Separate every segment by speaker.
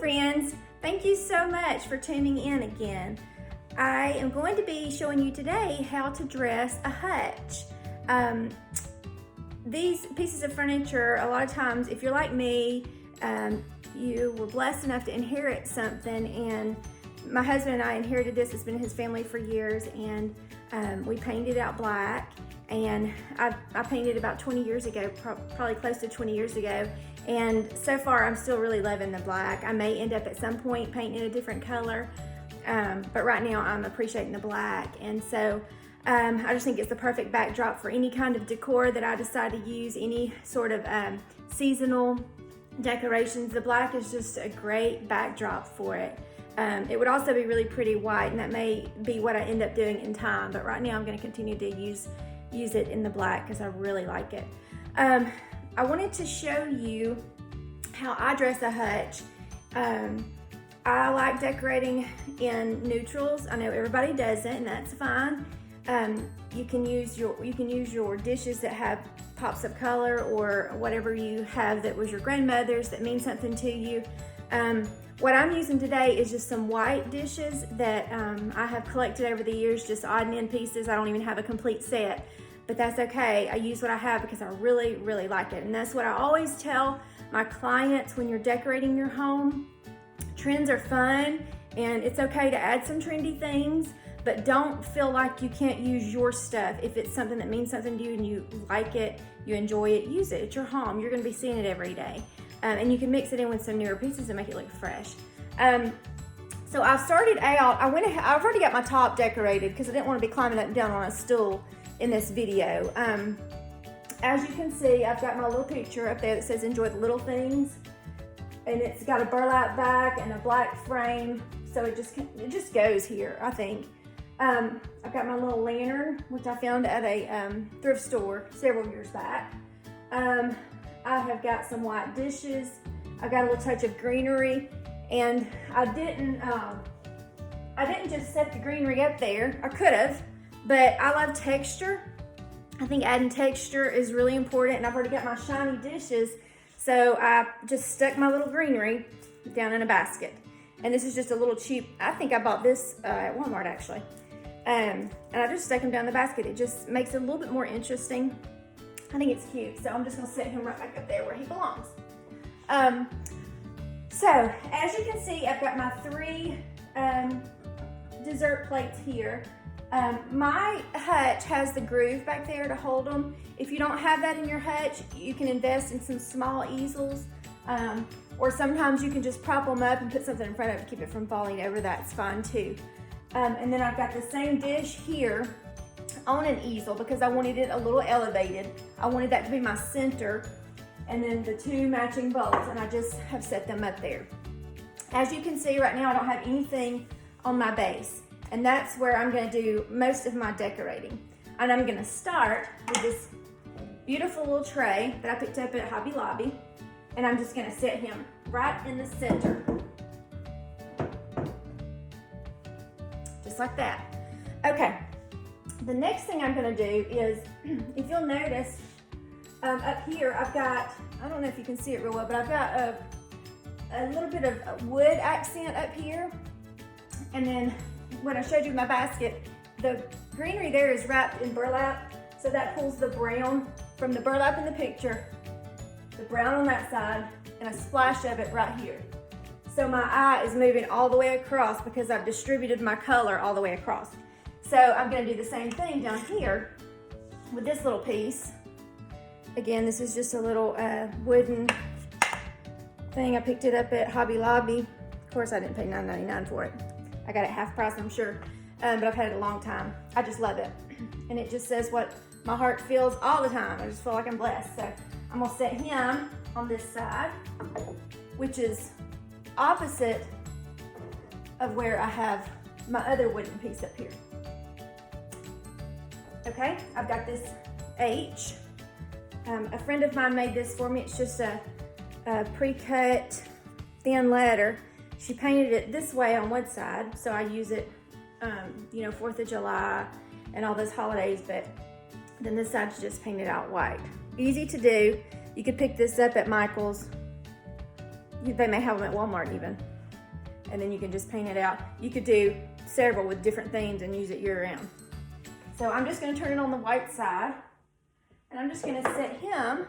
Speaker 1: friends, thank you so much for tuning in again. I am going to be showing you today how to dress a hutch. These pieces of furniture, a lot of times, if you're like me, you were blessed enough to inherit something, and my husband and I inherited this. It's been in his family for years, and we painted it out black, and I painted about 20 years ago, probably close to 20 years ago, and so far I'm still really loving the black. I may end up at some point painting a different color, but right now I'm appreciating the black, and so I just think it's the perfect backdrop for any kind of decor that I decide to use, any sort of seasonal decorations. The black is just a great backdrop for it. It would also be really pretty white, and that may be what I end up doing in time, but right now I'm going to continue to use it in the black because I really like it. I wanted to show you how I dress a hutch. I like decorating in neutrals. I know everybody doesn't, and that's fine. You can use your dishes that have pops of color, or whatever you have that was your grandmother's that means something to you. What I'm using today is just some white dishes that I have collected over the years, just odd and end pieces. I don't even have a complete set, but that's okay. I use what I have because I really, really like it. And that's what I always tell my clients when you're decorating your home. Trends are fun, and it's okay to add some trendy things, but don't feel like you can't use your stuff. If it's something that means something to you and you like it, you enjoy it, use it. It's your home. You're gonna be seeing it every day. And you can mix it in with some newer pieces and make it look fresh. So I started out, I've already got my top decorated because I didn't want to be climbing up and down on a stool in this video. As you can see, I've got my little picture up there that says enjoy the little things. And it's got a burlap back and a black frame. So it just goes here, I think. I've got my little lantern, which I found at a thrift store several years back. I have got some white dishes. I've got a little touch of greenery, and I didn't just set the greenery up there. I could have, but I love texture. I think adding texture is really important, and I've already got my shiny dishes, so I just stuck my little greenery down in a basket. And this is just a little cheap, I think I bought this at Walmart actually. And I just stuck him down the basket. It just makes it a little bit more interesting. I think it's cute, so I'm just gonna set him right back up there where he belongs. So as you can see, I've got my 3 dessert plates here. My hutch has the groove back there to hold them. If you don't have that in your hutch, you can invest in some small easels, or sometimes you can just prop them up and put something in front of it to keep it from falling over. That's fine too. And then I've got the same dish here on an easel because I wanted it a little elevated. I wanted that to be my center, and then the 2 matching bowls, and I just have set them up there. As you can see right now, I don't have anything on my base, and that's where I'm gonna do most of my decorating. And I'm gonna start with this beautiful little tray that I picked up at Hobby Lobby, and I'm just gonna set him right in the center. Just like that. Okay, the next thing I'm gonna do is, if you'll notice, up here I've got, I don't know if you can see it real well, but I've got a little bit of wood accent up here. And then when I showed you my basket, the greenery there is wrapped in burlap, so that pulls the brown from the burlap in the picture, the brown on that side, and a splash of it right here. So my eye is moving all the way across because I've distributed my color all the way across. So I'm gonna do the same thing down here with this little piece. Again, this is just a little wooden thing. I picked it up at Hobby Lobby. Of course, I didn't pay $9.99 for it. I got it half price, I'm sure, but I've had it a long time. I just love it. And it just says what my heart feels all the time. I just feel like I'm blessed. So I'm gonna set him on this side, which is opposite of where I have my other wooden piece up here. Okay, I've got this H. A friend of mine made this for me. It's just a pre-cut thin letter. She painted it this way on one side, so I use it, 4th of July and all those holidays, but then this side's just painted out white. Easy to do. You could pick this up at Michael's. They may have them at Walmart even. and then you can just paint it out. You could do several with different themes and use it year round. So I'm just gonna turn it on the white side, and I'm just gonna set him,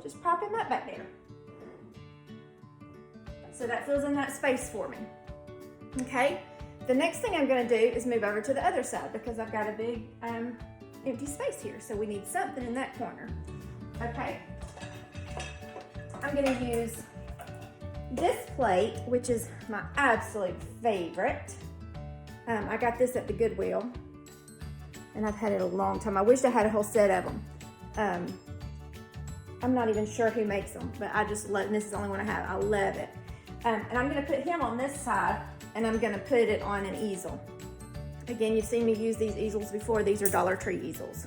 Speaker 1: just prop him up back there. So that fills in that space for me. Okay, the next thing I'm gonna do is move over to the other side because I've got a big empty space here. So we need something in that corner. Okay, I'm gonna use this plate, which is my absolute favorite. I got this at the Goodwill, and I've had it a long time. I wish I had a whole set of them. I'm not even sure who makes them, but I just love, and this is the only one I have. I love it. And I'm gonna put him on this side, and I'm gonna put it on an easel. Again, you've seen me use these easels before. These are Dollar Tree easels.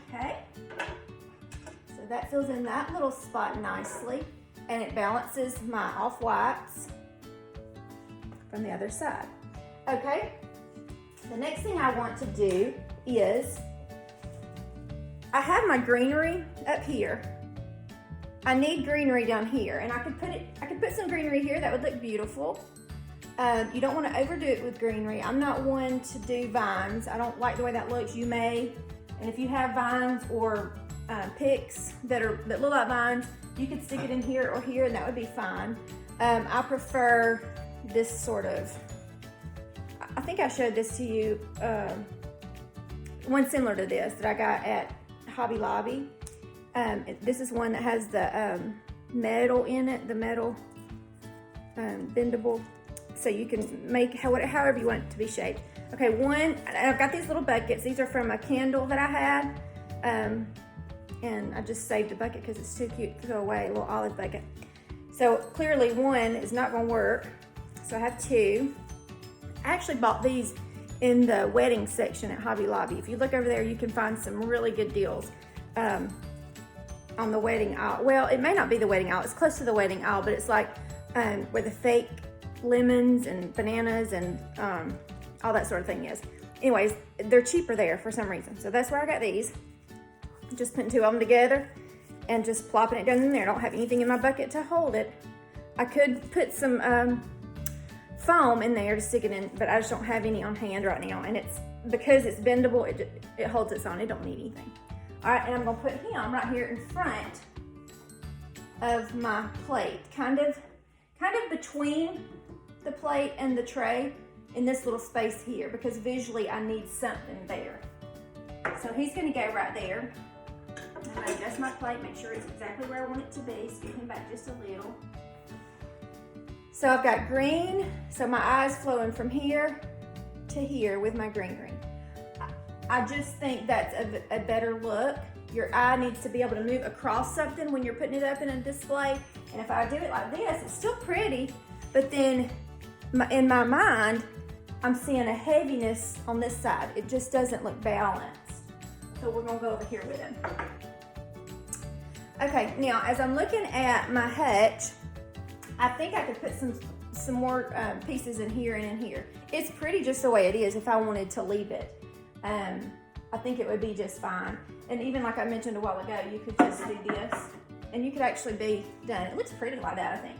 Speaker 1: Okay, so that fills in that little spot nicely, and it balances my off-whites from the other side. Okay, the next thing I want to do is, I have my greenery up here. I need greenery down here, and I could put some greenery here. That would look beautiful. You don't want to overdo it with greenery. I'm not one to do vines. I don't like the way that looks. You may, and if you have vines or picks that look like vines, you could stick it in here or here, and that would be fine. I prefer this sort of, I think I showed this to you, one similar to this that I got at Hobby Lobby. This is one that has the metal in it, the metal bendable, so you can make however you want it to be shaped. Okay, I've got these little buckets. These are from a candle that I had, and I just saved a bucket because it's too cute to throw away, a little olive bucket. So clearly one is not gonna work, so I have two. I actually bought these in the wedding section at Hobby Lobby. If you look over there, you can find some really good deals on the wedding aisle. Well, it may not be the wedding aisle. It's close to the wedding aisle, but it's like where the fake lemons and bananas and all that sort of thing is. Anyways, they're cheaper there for some reason. So that's where I got these. Just putting two of them together and just plopping it down in there. I don't have anything in my bucket to hold it. I could put some foam in there to stick it in, but I just don't have any on hand right now. And it's because it's bendable, it holds its own. It don't need anything. All right, and I'm gonna put him right here in front of my plate, kind of between the plate and the tray in this little space here, because visually I need something there. So he's gonna go right there. I'm gonna adjust my plate, make sure it's exactly where I want it to be. Scoot him back just a little. So I've got green, so my eye's flowing from here to here with my greenery. I just think that's a better look. Your eye needs to be able to move across something when you're putting it up in a display. And if I do it like this, it's still pretty, but then in my mind, I'm seeing a heaviness on this side. It just doesn't look balanced. So we're gonna go over here with it. Okay, now as I'm looking at my hutch, I think I could put some more pieces in here and in here. It's pretty just the way it is if I wanted to leave it. I think it would be just fine. And even like I mentioned a while ago, you could just do this and you could actually be done. It looks pretty like that, I think.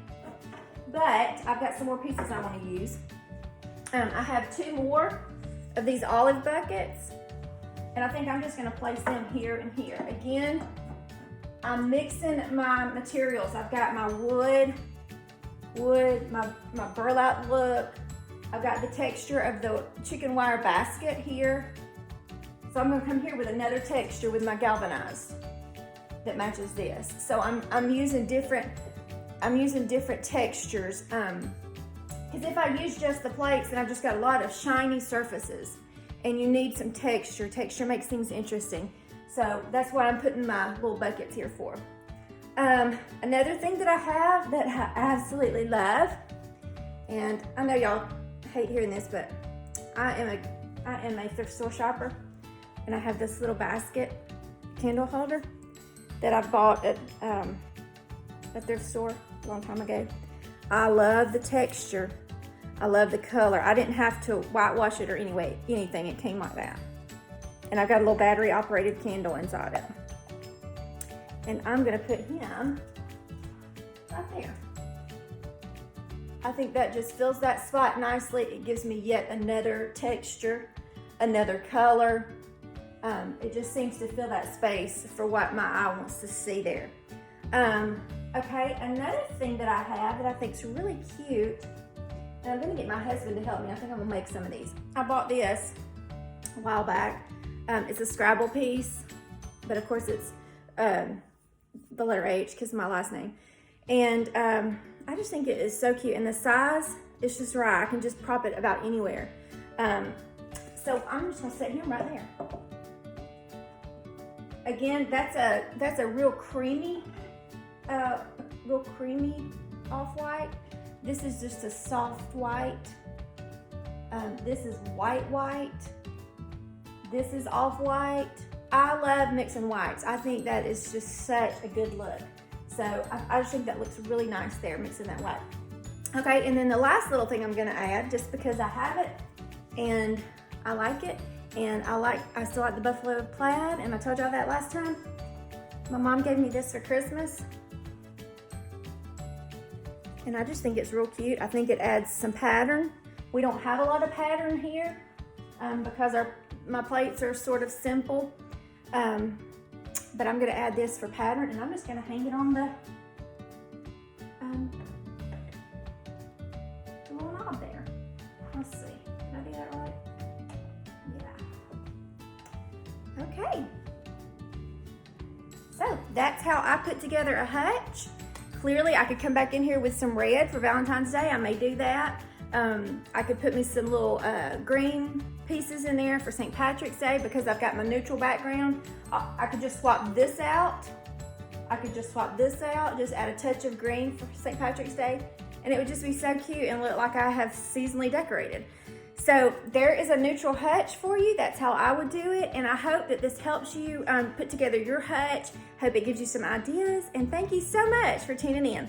Speaker 1: But I've got some more pieces I want to use. I have two more of these olive buckets, and I think I'm just going to place them here and here. Again, I'm mixing my materials. I've got my wood, my burlap look. I've got the texture of the chicken wire basket here. So I'm gonna come here with another texture with my galvanized that matches this. So I'm using different textures. Because if I use just the plates, then I've just got a lot of shiny surfaces, and you need some texture. Texture makes things interesting. So that's what I'm putting my little buckets here for. Another thing that I have that I absolutely love, and I know y'all hate hearing this, but I am a thrift store shopper, and I have this little basket candle holder that I bought at a thrift store a long time ago. I love the texture. I love the color. I didn't have to whitewash it or anything. It came like that. And I've got a little battery operated candle inside it. And I'm gonna put him right there. I think that just fills that spot nicely. It gives me yet another texture, another color. It just seems to fill that space for what my eye wants to see there. Okay, another thing that I have that I think is really cute, and I'm gonna get my husband to help me. I think I'm gonna make some of these. I bought this a while back. It's a Scrabble piece, but of course it's the letter H because of my last name. And I just think it is so cute, and the size is just right. I can just prop it about anywhere. So I'm just gonna set him right there. Again, that's a real creamy off-white. This is just a soft white. This is white. This is off-white. I love mixing whites. I think that is just such a good look. So I just think that looks really nice there, mixing that white. Okay, and then the last little thing I'm gonna add, just because I have it and I like it, and I still like the buffalo plaid, and I told y'all that last time. My mom gave me this for Christmas. And I just think it's real cute. I think it adds some pattern. We don't have a lot of pattern here because my plates are sort of simple. But I'm gonna add this for pattern, and I'm just gonna hang it on the little knob there. Let's see, did I do that right? Yeah. Okay. So that's how I put together a hutch. Clearly, I could come back in here with some red for Valentine's Day. I may do that. I could put me some little green pieces in there for St. Patrick's Day because I've got my neutral background. I could just swap this out. Just add a touch of green for St. Patrick's Day, and it would just be so cute and look like I have seasonally decorated. So there is a neutral hutch for you. That's how I would do it, and I hope that this helps you put together your hutch. Hope it gives you some ideas, and thank you so much for tuning in.